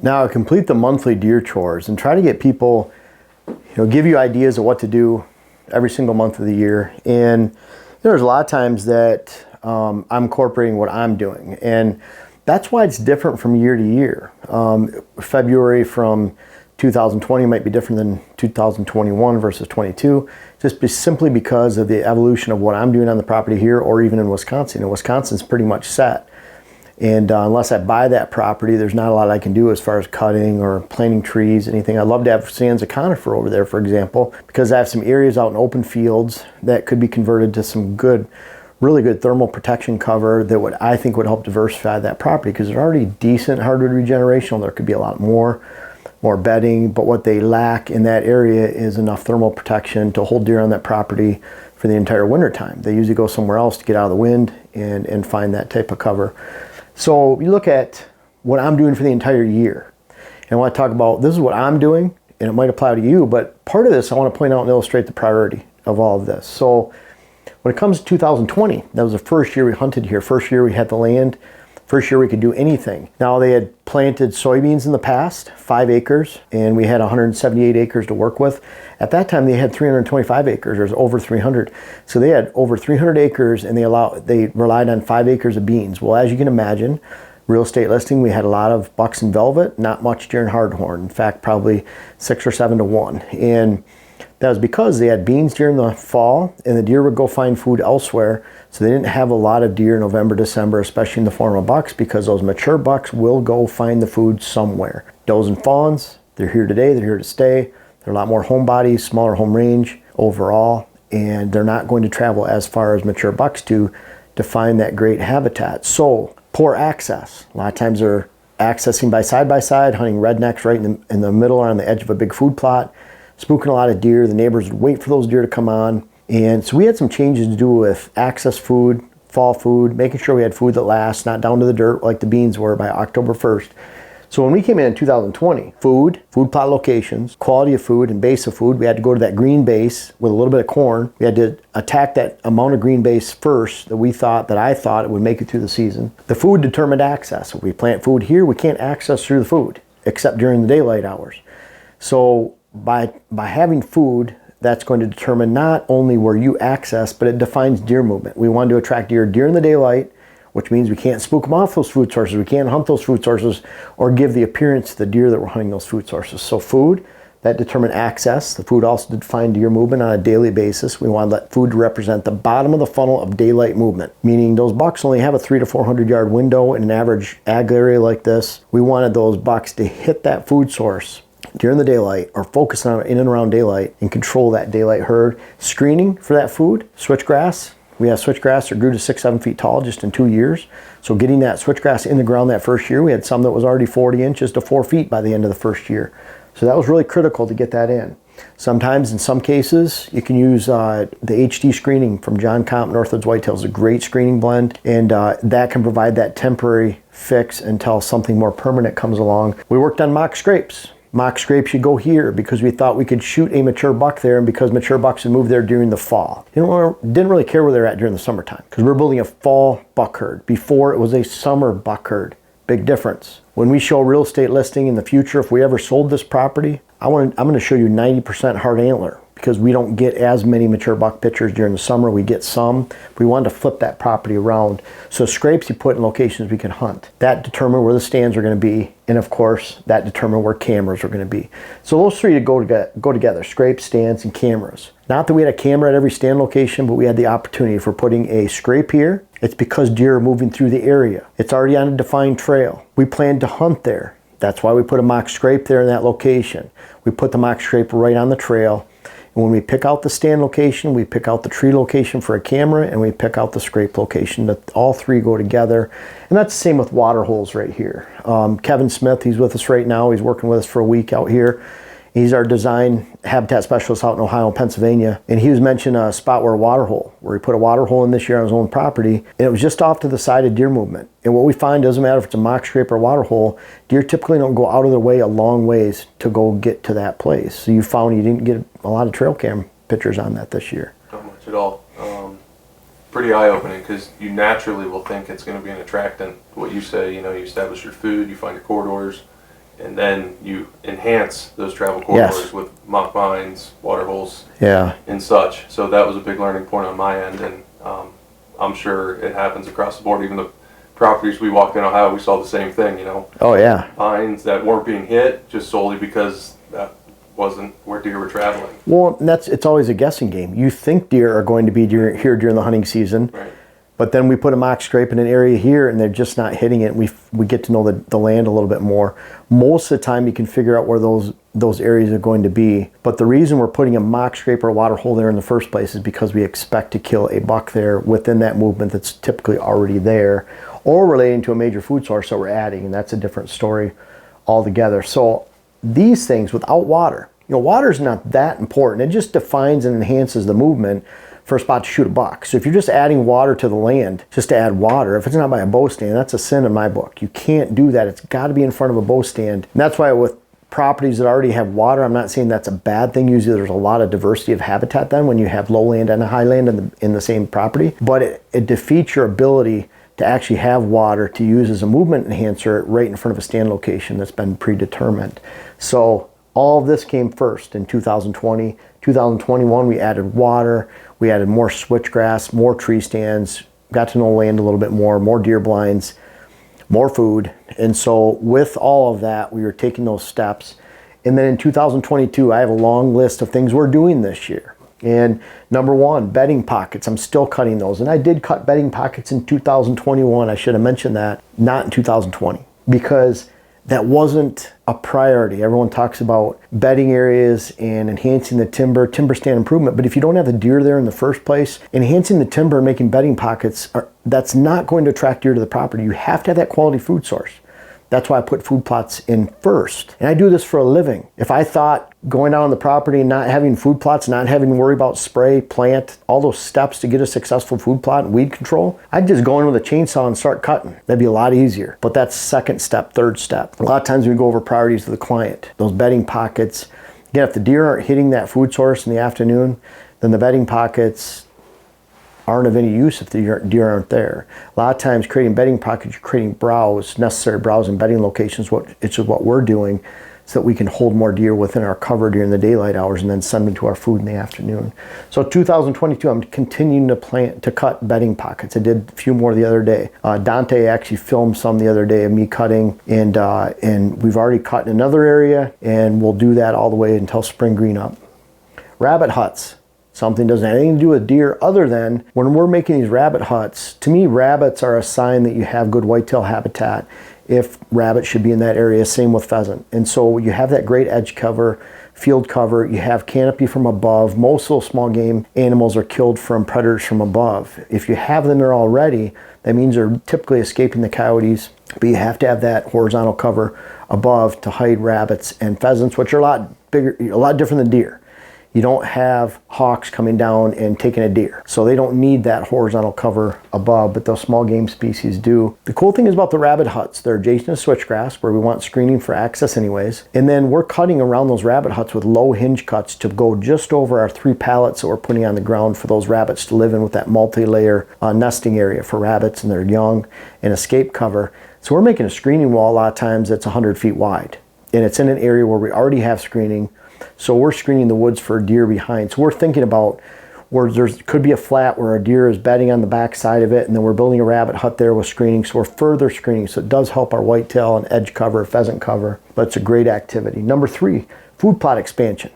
Now, I complete the monthly deer chores and try to get people, give you ideas of what to do every single month of the year. And there's a lot of times that I'm incorporating what I'm doing. And that's why it's different from year to year. February from 2020 might be different than 2021 versus 22, simply because of the evolution of what I'm doing on the property here or even in Wisconsin. And Wisconsin's pretty much set. And unless I buy that property, there's not a lot I can do as far as cutting or planting trees, anything. I'd love to have stands of conifer over there, for example, because I have some areas out in open fields that could be converted to some really good thermal protection cover that I think would help diversify that property, because there's already decent hardwood regeneration. There could be a lot more bedding, but what they lack in that area is enough thermal protection to hold deer on that property for the entire winter time. They usually go somewhere else to get out of the wind and find that type of cover. So you look at what I'm doing for the entire year, and I want to talk about, this is what I'm doing, and it might apply to you, but part of this I want to point out and illustrate the priority of all of this. So when it comes to 2020, that was the first year we hunted here, first year we had the land, first year we could do anything. Now, they had planted soybeans in the past, 5 acres, and we had 178 acres to work with. At that time, they had 325 acres, or over 300. So they had over 300 acres, and they relied on 5 acres of beans. Well, as you can imagine, real estate listing, we had a lot of bucks and velvet, not much deer and hardhorn. In fact, probably 6 or 7 to 1. And that was because they had beans during the fall, and the deer would go find food elsewhere. So they didn't have a lot of deer in November, December, especially in the form of bucks, because those mature bucks will go find the food somewhere. Does and fawns, they're here today, they're here to stay. They're a lot more home bodies, smaller home range overall, and they're not going to travel as far as mature bucks to find that great habitat. So poor access. A lot of times they're accessing by side, hunting rednecks right in the middle or on the edge of a big food plot, spooking a lot of deer. The neighbors would wait for those deer to come on. And so we had some changes to do with access food, fall food, making sure we had food that lasts, not down to the dirt like the beans were by October 1st. So when we came in 2020, food plot locations, quality of food, and base of food, we had to go to that green base with a little bit of corn. We had to attack that amount of green base first that I thought it would make it through the season. The food determined access. If we plant food here, we can't access through the food except during the daylight hours. So by having food, that's going to determine not only where you access, but it defines deer movement. We wanted to attract deer in the daylight, which means we can't spook them off those food sources. We can't hunt those food sources or give the appearance to the deer that we're hunting those food sources. So food, that determined access. The food also defined deer movement on a daily basis. We wanted that food to represent the bottom of the funnel of daylight movement, meaning those bucks only have a 300 to 400 yard window in an average ag area like this. We wanted those bucks to hit that food source during the daylight or focus on it in and around daylight and control that daylight herd. Screening for that food, switchgrass. We have switchgrass that grew to 6-7 feet tall just in 2 years. So getting that switchgrass in the ground that first year, we had some that was already 40 inches to 4 feet by the end of the first year. So that was really critical to get that in. Sometimes, in some cases, you can use the HD screening from John Comp, Northwoods Whitetails, a great screening blend, and that can provide that temporary fix until something more permanent comes along. We worked on mock scrapes. Mock scrapes should go here because we thought we could shoot a mature buck there, and because mature bucks would move there during the fall. Didn't really care where they're at during the summertime because we're building a fall buck herd. Before, it was a summer buck herd. Big difference. When we show real estate listing in the future, if we ever sold this property, I'm going to show you 90% hard antler because we don't get as many mature buck pictures during the summer. We get some. We wanted to flip that property around. So scrapes you put in locations we can hunt. That determined where the stands are going to be, and of course, that determined where cameras are going to be. So those three go together, scrapes, stands, and cameras. Not that we had a camera at every stand location, but we had the opportunity for putting a scrape here. It's because deer are moving through the area. It's already on a defined trail. We planned to hunt there. That's why we put a mock scrape there in that location. We put the mock scrape right on the trail. And when we pick out the stand location, we pick out the tree location for a camera, and we pick out the scrape location. That all three go together. And that's the same with water holes right here. Kevin Smith, he's with us right now. He's working with us for a week out here. He's our design habitat specialist out in Ohio and Pennsylvania. And he was mentioning a spot where he put a water hole in this year on his own property. And it was just off to the side of deer movement. And what we find, doesn't matter if it's a mock scrape or water hole, deer typically don't go out of their way a long ways to go get to that place. So you found you didn't get a lot of trail cam pictures on that this year. Not much at all. Pretty eye-opening because you naturally will think it's going to be an attractant. What you say, you establish your food, you find your corridors, and then you enhance those travel corridors with muck mines, water holes, and such. So that was a big learning point on my end, and I'm sure it happens across the board. Even the properties we walked in Ohio, we saw the same thing, you know. Oh yeah. Pines that weren't being hit just solely because that wasn't where deer were traveling. Well, it's always a guessing game. You think deer are going to be here during the hunting season, right. But then we put a mock scrape in an area here and they're just not hitting it. We get to know the land a little bit more. Most of the time you can figure out where those areas are going to be. But the reason we're putting a mock scrape or a water hole there in the first place is because we expect to kill a buck there within that movement that's typically already there, or relating to a major food source that we're adding, and that's a different story altogether. So these things without water, water is not that important. It just defines and enhances the movement for a spot to shoot a buck. So if you're just adding water to the land, just to add water, if it's not by a bow stand, that's a sin in my book. You can't do that. It's got to be in front of a bow stand. And that's why with properties that already have water, I'm not saying that's a bad thing. Usually there's a lot of diversity of habitat then when you have lowland and a highland in the same property. But it defeats your ability to actually have water to use as a movement enhancer right in front of a stand location that's been predetermined. So all of this came first in 2020. 2021, we added water, we added more switchgrass, more tree stands, got to know land a little bit more deer blinds, more food. And so with all of that, we were taking those steps. And then in 2022, I have a long list of things we're doing this year. And number one, bedding pockets. I'm still cutting those. And I did cut bedding pockets in 2021. I should have mentioned that, not in 2020, because that wasn't a priority. Everyone talks about bedding areas and enhancing the timber stand improvement. But if you don't have the deer there in the first place, enhancing the timber and making bedding pockets, that's not going to attract deer to the property. You have to have that quality food source. That's why I put food plots in first. And I do this for a living. If I thought going down on the property and not having food plots, not having to worry about spray, plant, all those steps to get a successful food plot and weed control, I'd just go in with a chainsaw and start cutting. That'd be a lot easier. But that's second step, third step. A lot of times we go over priorities of the client. Those bedding pockets. Again, if the deer aren't hitting that food source in the afternoon, then the bedding pockets aren't of any use if the deer aren't there. A lot of times creating bedding pockets, you're creating browse, necessary browse and bedding locations, which is what we're doing, so that we can hold more deer within our cover during the daylight hours and then send them to our food in the afternoon. So 2022, I'm continuing to cut bedding pockets. I did a few more the other day. Dante actually filmed some the other day of me cutting, and we've already cut in another area, and we'll do that all the way until spring green up. Rabbit huts. Something doesn't have anything to do with deer other than when we're making these rabbit huts, to me, rabbits are a sign that you have good whitetail habitat if rabbits should be in that area, same with pheasant. And so you have that great edge cover, field cover, you have canopy from above. Most of those small game animals are killed from predators from above. If you have them there already, that means they're typically escaping the coyotes, but you have to have that horizontal cover above to hide rabbits and pheasants, which are a lot bigger, a lot different than deer. You don't have hawks coming down and taking a deer. So they don't need that horizontal cover above, but those small game species do. The cool thing is about the rabbit huts, they're adjacent to switchgrass where we want screening for access anyways. And then we're cutting around those rabbit huts with low hinge cuts to go just over our 3 pallets that we're putting on the ground for those rabbits to live in, with that multi-layer nesting area for rabbits and their young and escape cover. So we're making a screening wall a lot of times that's 100 feet wide. And it's in an area where we already have screening. So we're screening the woods for deer behind. So we're thinking about where there could be a flat where a deer is bedding on the back side of it, and then we're building a rabbit hut there with screening. So we're further screening. So it does help our whitetail and edge cover, pheasant cover, but it's a great activity. Number 3, food plot expansion.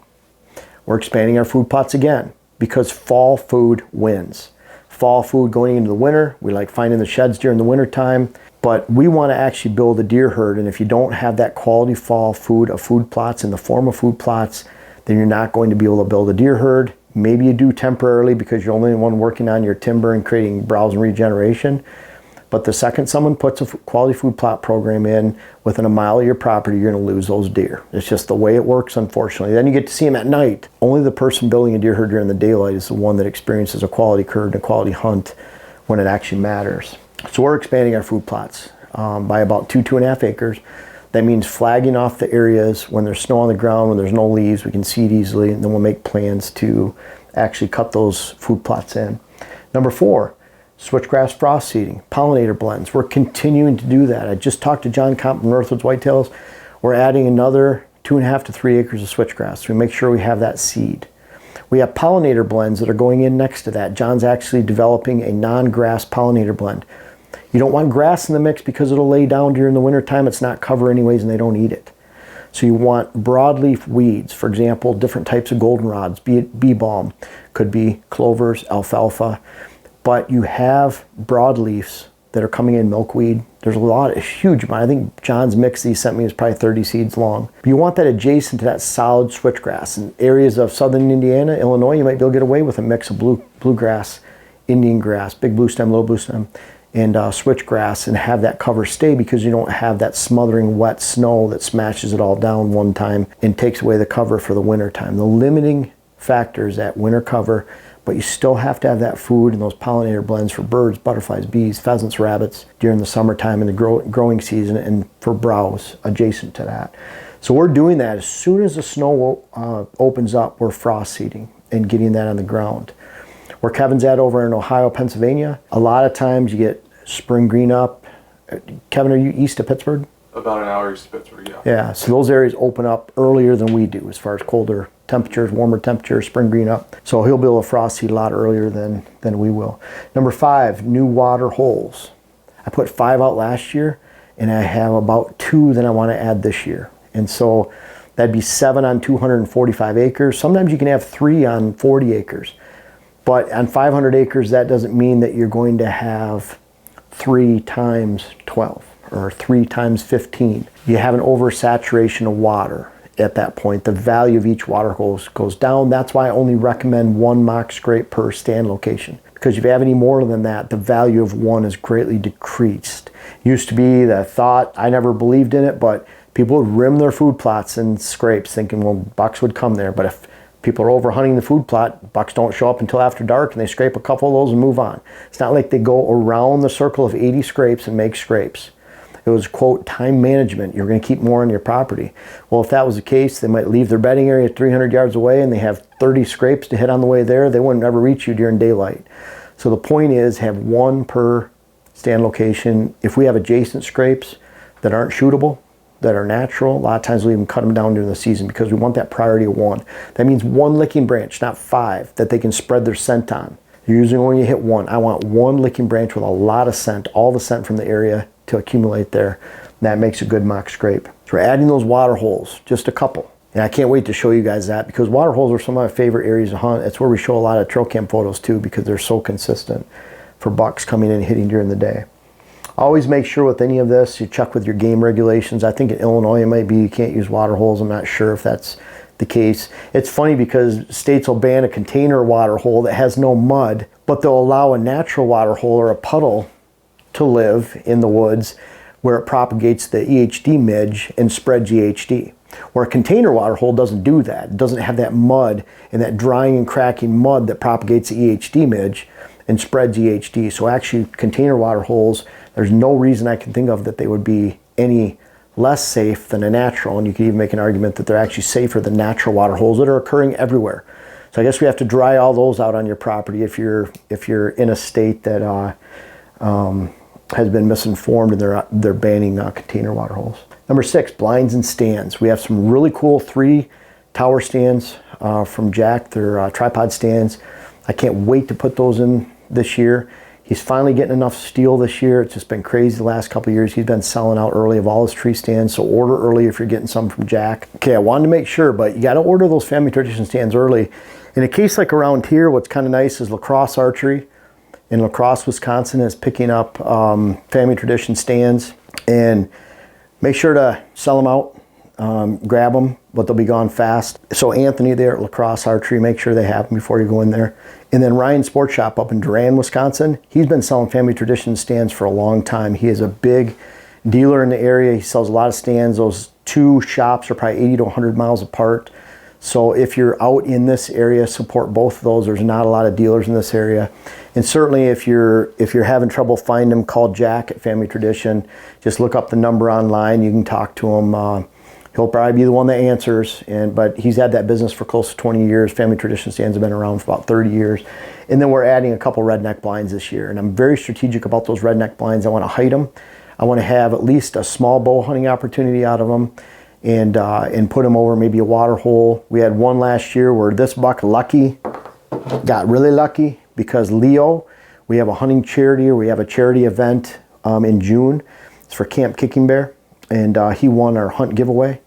We're expanding our food plots again because fall food wins. Fall food going into the winter, we like finding the sheds during the winter time. But we want to actually build a deer herd, and if you don't have that quality fall food of food plots in the form of food plots, then you're not going to be able to build a deer herd. Maybe you do temporarily because you're only the one working on your timber and creating browse and regeneration. But the second someone puts a quality food plot program in within a mile of your property, you're going to lose those deer. It's just the way it works, unfortunately. Then you get to see them at night. Only the person building a deer herd during the daylight is the one that experiences a quality herd and a quality hunt when it actually matters. So we're expanding our food plots by about 2.5 acres. That means flagging off the areas when there's snow on the ground, when there's no leaves, we can seed easily, and then we'll make plans to actually cut those food plots in. Number 4, switchgrass frost seeding, pollinator blends. We're continuing to do that. I just talked to John Comp from Northwoods Whitetails. We're adding another 2.5 to 3 acres of switchgrass. So we make sure we have that seed. We have pollinator blends that are going in next to that. John's actually developing a non-grass pollinator blend. You don't want grass in the mix because it'll lay down during the wintertime. It's not cover anyways and they don't eat it. So you want broadleaf weeds, for example, different types of goldenrods, be it bee balm, could be clovers, alfalfa, but you have broadleafs that are coming in, milkweed. There's a huge amount. I think John's mix he sent me is probably 30 seeds long. But you want that adjacent to that solid switchgrass. In areas of southern Indiana, Illinois, you might be able to get away with a mix of bluegrass, Indian grass, big blue stem, little blue stem, and switchgrass, and have that cover stay because you don't have that smothering wet snow that smashes it all down one time and takes away the cover for the winter time. The limiting factor is that winter cover, but you still have to have that food and those pollinator blends for birds, butterflies, bees, pheasants, rabbits during the summertime and the growing season, and for browse adjacent to that. So we're doing that. As soon as the snow opens up, we're frost seeding and getting that on the ground. Where Kevin's at over in Ohio, Pennsylvania, a lot of times you get spring green up. Kevin, are you east of Pittsburgh? About an hour east of Pittsburgh, yeah. Yeah, so those areas open up earlier than we do as far as colder temperatures, warmer temperatures, spring green up. So he'll be able to frost seed a lot earlier than we will. Number 5, new water holes. I put 5 out last year and I have about 2 that I want to add this year. And so that'd be 7 on 245 acres. Sometimes you can have 3 on 40 acres. But on 500 acres, that doesn't mean that you're going to have 3 times 12 or 3 times 15. You have an oversaturation of water at that point. The value of each water hole goes down. That's why I only recommend 1 mock scrape per stand location. Because if you have any more than that, the value of 1 is greatly decreased. Used to be the thought, I never believed in it, but people would rim their food plots and scrapes thinking, well, bucks would come there. But if people are over hunting the food plot, bucks don't show up until after dark and they scrape a couple of those and move on. It's not like they go around the circle of 80 scrapes and make scrapes. It was, quote, time management. You're going to keep more on your property. Well, if that was the case, they might leave their bedding area 300 yards away and they have 30 scrapes to hit on the way there. They wouldn't ever reach you during daylight. So the point is, have 1 per stand location. If we have adjacent scrapes that aren't shootable, that are natural, a lot of times we even cut them down during the season because we want that priority of 1. That means 1 licking branch, not 5, that they can spread their scent on. Usually when you hit 1, I want 1 licking branch with a lot of scent, all the scent from the area to accumulate there. That makes a good mock scrape. So we're adding those water holes, just a couple. And I can't wait to show you guys that because water holes are some of my favorite areas to hunt. It's where we show a lot of trail cam photos too because they're so consistent for bucks coming in and hitting during the day. Always make sure with any of this, you check with your game regulations. I think in Illinois it might be you can't use water holes. I'm not sure if that's the case. It's funny because states will ban a container water hole that has no mud, but they'll allow a natural water hole or a puddle to live in the woods where it propagates the EHD midge and spreads EHD. Where a container water hole doesn't do that. It doesn't have that mud and that drying and cracking mud that propagates the EHD midge and spreads EHD. So actually container water holes, there's no reason I can think of that they would be any less safe than a natural, and you could even make an argument that they're actually safer than natural water holes that are occurring everywhere. So I guess we have to dry all those out on your property if you're in a state that has been misinformed and they're banning container water holes. Number 6, blinds and stands. We have some really cool 3 tower stands from Jack. They're tripod stands. I can't wait to put those in this year. He's finally getting enough steel this year. It's just been crazy the last couple of years. He's been selling out early of all his tree stands, so order early if you're getting some from Jack. Okay, I wanted to make sure, but you got to order those family tradition stands early. In a case like around here, what's kind of nice is Lacrosse Archery in La Crosse, Wisconsin is picking up family tradition stands, and make sure to sell them out, grab them, but they'll be gone fast. So Anthony there at Lacrosse Archery, make sure they have them before you go in there. And then Ryan Sports Shop up in Duran, Wisconsin, he's been selling family tradition stands for a long time. He is a big dealer in the area. He sells a lot of stands. Those 2 shops are probably 80 to 100 miles apart. So if you're out in this area, support both of those. There's not a lot of dealers in this area. And certainly if you're having trouble finding them, call Jack at Family Tradition. Just look up the number online. You can talk to him. He'll probably be the one that answers, but he's had that business for close to 20 years. Family Tradition stands have been around for about 30 years. And then we're adding a couple redneck blinds this year. And I'm very strategic about those redneck blinds. I want to height them. I want to have at least a small bow hunting opportunity out of them. and put them over maybe a water hole. We had one last year where this buck, Lucky, got really lucky because Leo, we have a hunting charity, or we have a charity event in June. It's for Camp Kicking Bear, and he won our hunt giveaway.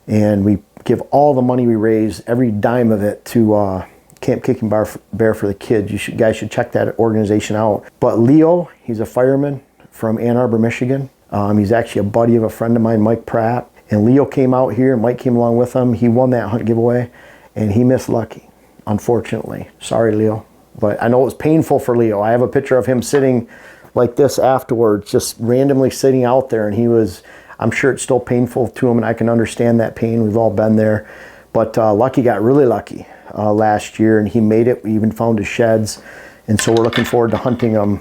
And we give all the money we raise, every dime of it, to Camp Kicking Bear for the kids. You guys should check that organization out. But Leo, he's a fireman from Ann Arbor, Michigan. He's actually a buddy of a friend of mine, Mike Pratt. And Leo came out here, and Mike came along with him. He won that hunt giveaway, and he missed Lucky, unfortunately. Sorry, Leo. But I know it was painful for Leo. I have a picture of him sitting like this afterwards, just randomly sitting out there, and he was, I'm sure it's still painful to him, and I can understand that pain. We've all been there. But Lucky got really lucky last year, and he made it. We even found his sheds, and so we're looking forward to hunting him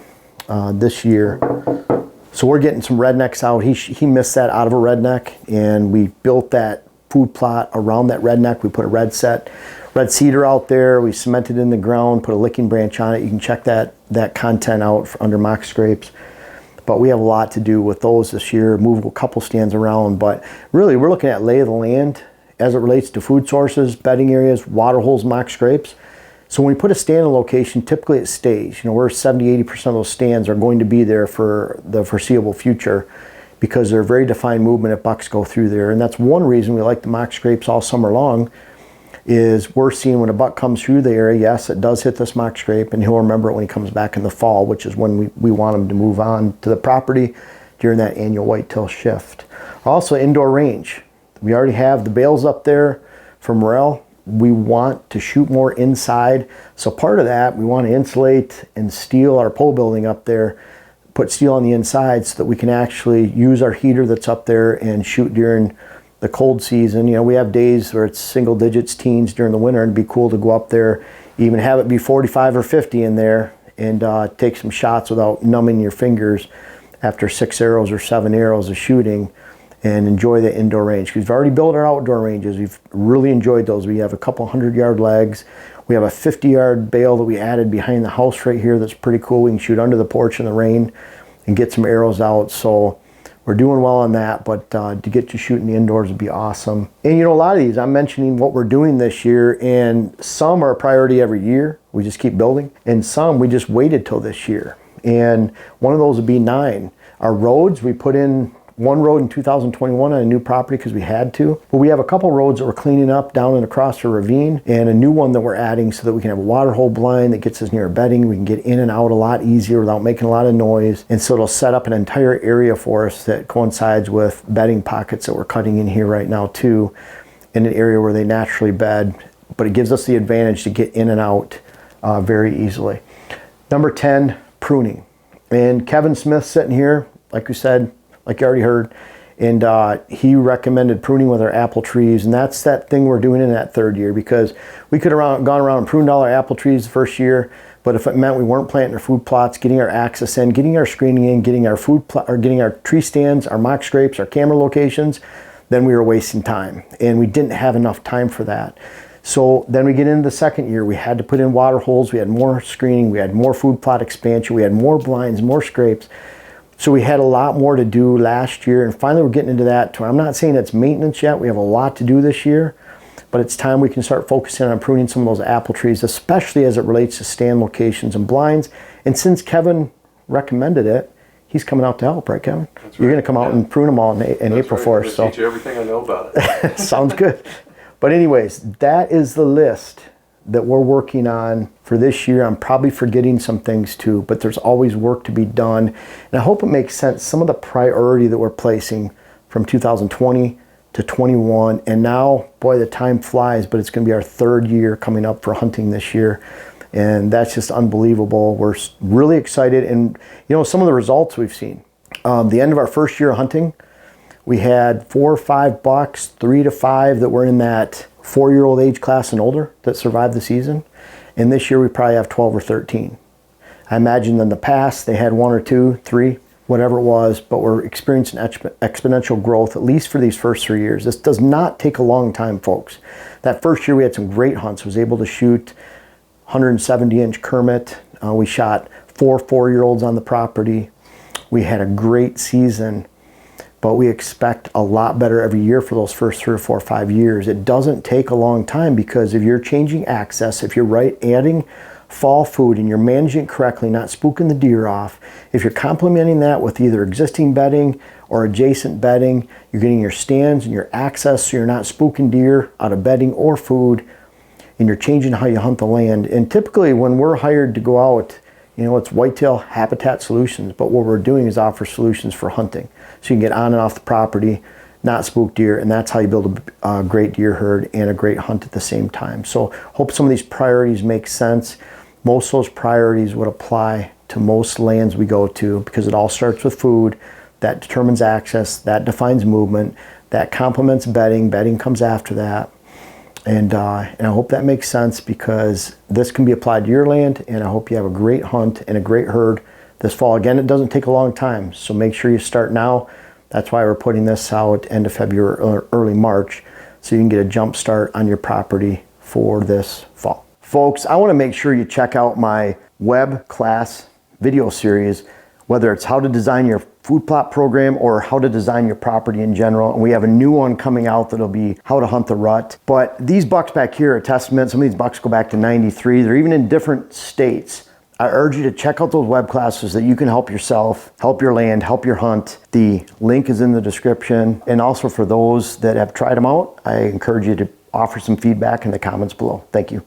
this year. So we're getting some rednecks out. He missed that out of a redneck, and we built that food plot around that redneck. We put a red cedar out there. We cemented in the ground, put a licking branch on it. You can check that content out under mock scrapes. But we have a lot to do with those this year, move a couple stands around. But really, we're looking at lay of the land as it relates to food sources, bedding areas, water holes, mock scrapes. So when we put a stand in location, typically it stays. You know, we're 70-80% of those stands are going to be there for the foreseeable future because they're very defined movement if bucks go through there. And that's one reason we like the mock scrapes all summer long, is we're seeing when a buck comes through the area, yes, it does hit this mock scrape, and he'll remember it when he comes back in the fall, which is when we want him to move on to the property during that annual whitetail shift. Also, indoor range. We already have the bales up there for morel. We want to shoot more inside. So part of that, we want to insulate and steel our pole building up there, put steel on the inside so that we can actually use our heater that's up there and shoot during the cold season. You know, we have days where it's single digits, teens during the winter, and it'd be cool to go up there, even have it be 45 or 50 in there, and take some shots without numbing your fingers after 6 arrows or 7 arrows of shooting, and enjoy the indoor range. We've already built our outdoor ranges. We've really enjoyed those. We have a couple 100-yard legs. We have a 50-yard bale that we added behind the house right here that's pretty cool. We can shoot under the porch in the rain and get some arrows out. So we're doing well on that, but to get to shooting the indoors would be awesome. And you know, a lot of these, I'm mentioning what we're doing this year, and some are a priority every year. We just keep building. And some we just waited till this year. And one of those would be 9. Our roads, we put in one road in 2021 on a new property because we had to. But we have a couple roads that we're cleaning up down and across a ravine, and a new one that we're adding so that we can have a water hole blind that gets us near bedding. We can get in and out a lot easier without making a lot of noise. And so it'll set up an entire area for us that coincides with bedding pockets that we're cutting in here right now too, in an area where they naturally bed. But it gives us the advantage to get in and out very easily. Number 10, pruning. And Kevin Smith sitting here, like we said, like you already heard, and he recommended pruning with our apple trees, and that's that thing we're doing in that 3rd year, because we could have gone around and pruned all our apple trees the first year, but if it meant we weren't planting our food plots, getting our access in, getting our screening in, getting our getting our tree stands, our mock scrapes, our camera locations, then we were wasting time, and we didn't have enough time for that. So then we get into the 2nd year, we had to put in water holes, we had more screening, we had more food plot expansion, we had more blinds, more scrapes. So we had a lot more to do last year, and finally we're getting into that. I'm not saying it's maintenance yet. We have a lot to do this year, but it's time we can start focusing on pruning some of those apple trees, especially as it relates to stand locations and blinds. And since Kevin recommended it, he's coming out to help, right, Kevin? That's right. You're going to come out and prune them all in April for us. So teach you everything I know about it. Sounds good. But anyways, that is the list that we're working on for this year. I'm probably forgetting some things too, but there's always work to be done. And I hope it makes sense, some of the priority that we're placing from 2020 to 21. And now, boy, the time flies, but it's going to be our 3rd year coming up for hunting this year. And that's just unbelievable. We're really excited. And you know, some of the results we've seen. The end of our 1st year of hunting, we had 4 or 5 bucks, 3 to 5 that were in that 4-year-old age class and older that survived the season. And this year we probably have 12 or 13. I imagine in the past they had 1 or 2, 3, whatever it was, but we're experiencing exponential growth, at least for these first 3 years. This does not take a long time, folks. That 1st year we had some great hunts. Was able to shoot 170-inch Kermit. We shot 4 4-year-olds on the property. We had a great season. but we expect a lot better every year for those first 3 or 4 or 5 years. It doesn't take a long time, because if you're changing access, if you're adding fall food and you're managing it correctly, not spooking the deer off, if you're complementing that with either existing bedding or adjacent bedding, you're getting your stands and your access so you're not spooking deer out of bedding or food, and you're changing how you hunt the land. And typically when we're hired to go out, it's whitetail habitat solutions, but what we're doing is offer solutions for hunting. So you can get on and off the property, not spook deer, and that's how you build a great deer herd and a great hunt at the same time. So hope some of these priorities make sense. Most of those priorities would apply to most lands we go to, because it all starts with food. That determines access, that defines movement, that complements bedding. Bedding comes after that. And I hope that makes sense, because this can be applied to your land, and I hope you have a great hunt and a great herd this fall. Again, it doesn't take a long time, so make sure you start now. That's why we're putting this out end of February or early March, so you can get a jump start on your property for this fall. Folks, I want to make sure you check out my web class video series, whether it's how to design your food plot program or how to design your property in general. And we have a new one coming out that'll be how to hunt the rut. But these bucks back here are a testament. Some of these bucks go back to 93. They're even in different states. I urge you to check out those web classes that you can help yourself, help your land, help your hunt. The link is in the description. And also for those that have tried them out, I encourage you to offer some feedback in the comments below. Thank you.